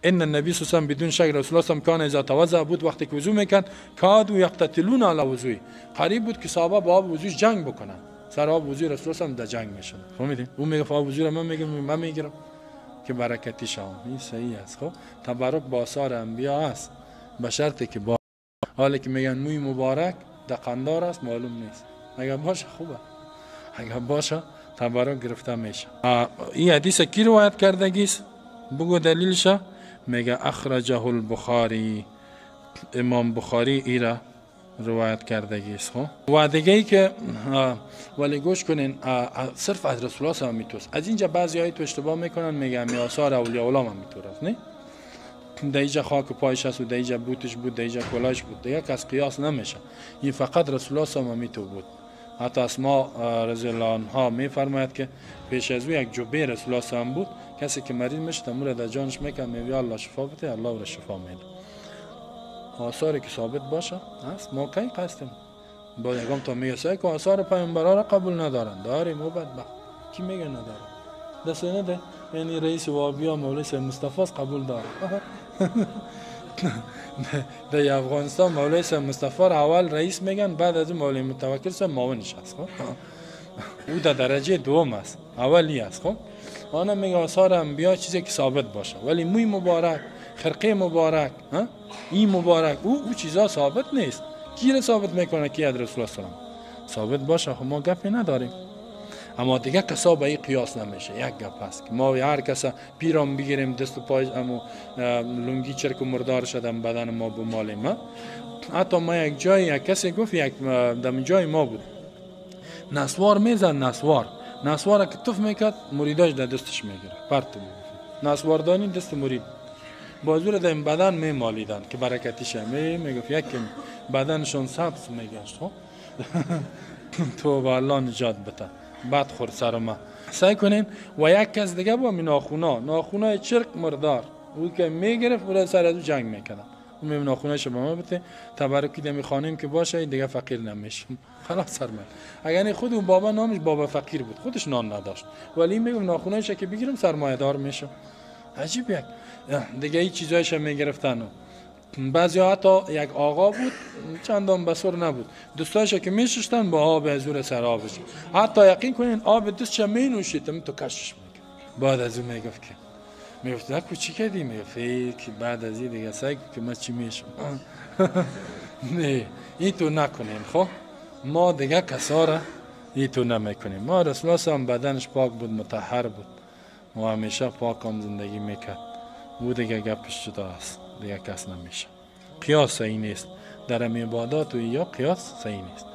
ان النبی صلی الله علیه و بدون شک رسول الله صلی کان اذا توضا بود وقتی که وضو میکرد کادو یقتتلون علی وضوی، قریب بود که صحابه با آب وضوش جنگ بکنن، سر آب وضو رسول الله در جنگ میشن. فهمیدین؟ اون میگه آب وضو من میگم من میگیرم که برکتی شام. این صحیح است. خب تبرک با آثار انبیا است، به شرطی که با حالی که میگن موی مبارک دقندار است معلوم نیست، اگر باشه خوبه، اگر باشه تبرک گرفته میشه. این حدیث کی روایت کردگی است؟ بگو دلیلش. میگه اخرجه البخاری، امام بخاری ای را روایت کردگی است. و دیگه ای که ولی گوش کنین، صرف از رسول الله هم میتوست. از اینجا بعضی های تو اشتباه میکنن، میگن می آثار اولیاء الله هم میتور است. نه دیجا خاک پایش است و دیجا بوتش بود، دیجا کلاش بود، دیگه کس قیاس نمیشه. این فقط رسول الله هم میتو بود. حتی اسماء رضی الله عنها میفرماید که پیش از او یک جبه رسول الله هم بود، کسی که مریض میشه تمور در جانش میکنه، میگه الله شفا بده، الله او را شفا میده. آثاری که ثابت باشه است. ما کی قصدیم با یگام تا میگه که آثار پیامبران را قبول ندارن. داریم و بدبخت کی میگه نداره؟ دست نده. یعنی رئیس وابیا مولوی سید مصطفی قبول داره. در افغانستان مولوی سید مصطفی را اول رئیس میگن، بعد از اون مولوی متوکل سید معاونش است. خب او در درجه دوم است، اولی است. خب آنها میگه آثار انبیا چیزی که ثابت باشه، ولی موی مبارک، خرقه مبارک، این مبارک او چیزا ثابت نیست. کی را ثابت میکنه که از رسول الله سلام ثابت باشه؟ خب ما گپی نداریم. اما دیگه کسا به این قیاس نمیشه. یک گپ هست که ما هر کسا پیرام بگیریم دست و پای امو لنگی چرک و مردار شدم بدن ما بمالیم. حتی ما یک جای یک کسی گفت، یک دم جای ما بود نسوار میزن، نسوار که توف میکرد مریداش در دستش میگیره پرت بود. نسواردانی دست مرید بازور در این بدن میمالیدن که برکتیش میگفت یک بدنشون سبز میگشت. تو با الله نجات بده. بعد خورد سر ما سعی کنین. و یک کس دیگه با ناخونای چرک مردار او که میگرفت و سر از جنگ میکردن. اون ناخونایش به ما بده تبرکی دمی خانیم که باشه دیگه فقیر نمیشم. خلاص سر من. اگر خود اون بابا نامش بابا فقیر بود، خودش نان نداشت، ولی میگم ناخونایش که بگیرم سرمایه دار میشم. عجیب. یک دیگه این چیزایش میگرفتن. بعضی حتی یک آقا بود چندان بسور نبود، دوستایش که میشستن با آب ازور سر آبش، حتی یقین کنین آب دست چه می نوشید تو کشش میگه. بعد از اون میگفت که میگفت نکو چی کردی؟ میگفت که بعد از این دیگه سعی که من چی میشم. نه این تو نکنیم. خب ما دیگه کسا را این تو نمیکنیم. ما رسول الله هم بدنش پاک بود، مطهر بود و همیشه پاک هم زندگی میکرد. او دیگه گپش جدا است، دیگه کس نمیشه. قیاس صحیح نیست در عبادات و یا قیاس صحیح نیست.